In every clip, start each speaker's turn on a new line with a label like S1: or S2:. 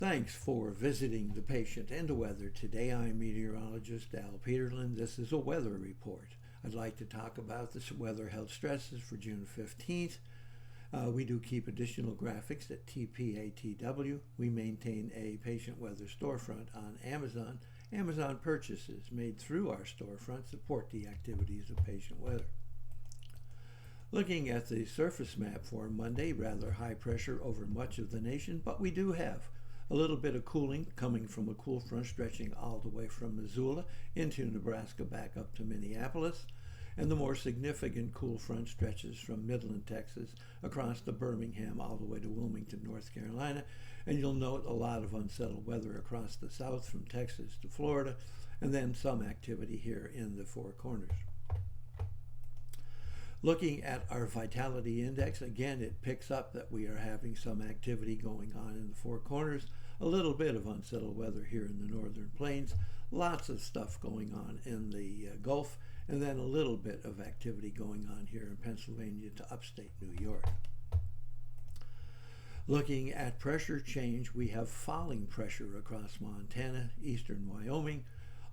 S1: Thanks for visiting the patient and the weather. Today I'm meteorologist Al Peterlin. This is a weather report. I'd like to talk about the weather health stresses for June 15th. We do keep additional graphics at TPATW. We maintain a patient weather storefront on Amazon. Amazon purchases made through our storefront support the activities of patient weather. Looking at the surface map for Monday, rather high pressure over much of the nation, but we do have a little bit of cooling coming from a cool front stretching all the way from Missoula into Nebraska back up to Minneapolis. And the more significant cool front stretches from Midland, Texas, across to Birmingham, all the way to Wilmington, North Carolina. And you'll note a lot of unsettled weather across the south from Texas to Florida, and then some activity here in the Four Corners. Looking at our vitality index, again, it picks up that we are having some activity going on in the Four Corners, a little bit of unsettled weather here in the northern plains, lots of stuff going on in the Gulf, and then a little bit of activity going on here in Pennsylvania to upstate New York. Looking at pressure change, we have falling pressure across Montana, eastern Wyoming,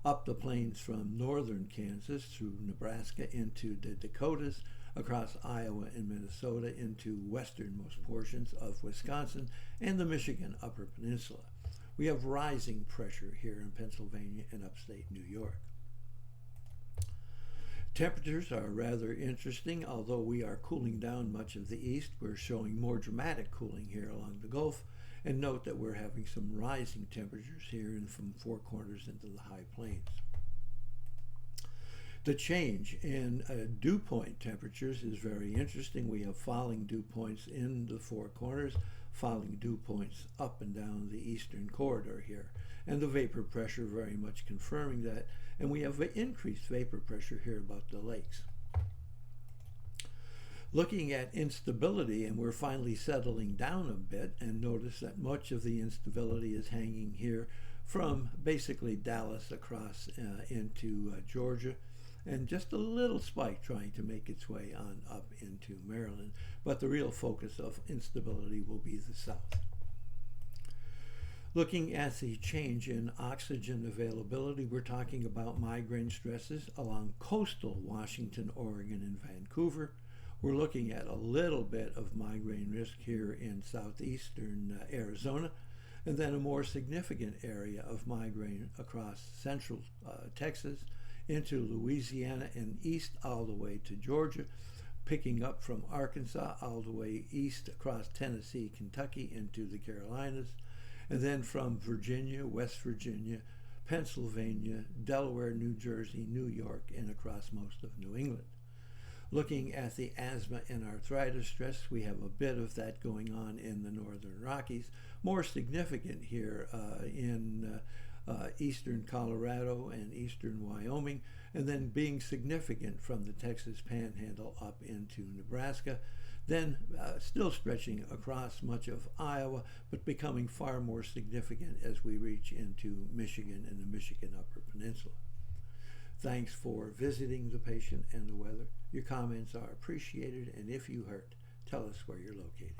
S1: up the plains from northern Kansas through Nebraska into the Dakotas, across Iowa and Minnesota into westernmost portions of Wisconsin and the Michigan Upper Peninsula. We have rising pressure here in Pennsylvania and upstate New York. Temperatures are rather interesting. Although we are cooling down much of the east, we're showing more dramatic cooling here along the Gulf. And note that we're having some rising temperatures here from Four Corners into the high plains. The change in dew point temperatures is very interesting. We have falling dew points in the Four Corners, falling dew points up and down the eastern corridor here, and the vapor pressure very much confirming that. And we have increased vapor pressure here about the lakes. Looking at instability, and we're finally settling down a bit, and notice that much of the instability is hanging here from basically Dallas across into Georgia, and just a little spike trying to make its way on up into Maryland. But the real focus of instability will be the south. Looking at the change in oxygen availability, we're talking about migraine stresses along coastal Washington, Oregon, and Vancouver. We're looking at a little bit of migraine risk here in southeastern Arizona, and then a more significant area of migraine across central Texas into Louisiana and east all the way to Georgia, picking up from Arkansas all the way east across Tennessee, Kentucky into the Carolinas, and then from Virginia, West Virginia, Pennsylvania, Delaware, New Jersey, New York, and across most of New England. Looking at the asthma and arthritis stress, we have a bit of that going on in the northern Rockies, more significant here in eastern Colorado and eastern Wyoming, and then being significant from the Texas Panhandle up into Nebraska, then still stretching across much of Iowa, but becoming far more significant as we reach into Michigan and the Michigan Upper Peninsula. Thanks for visiting the patient and the weather. Your comments are appreciated, and if you hurt, tell us where you're located.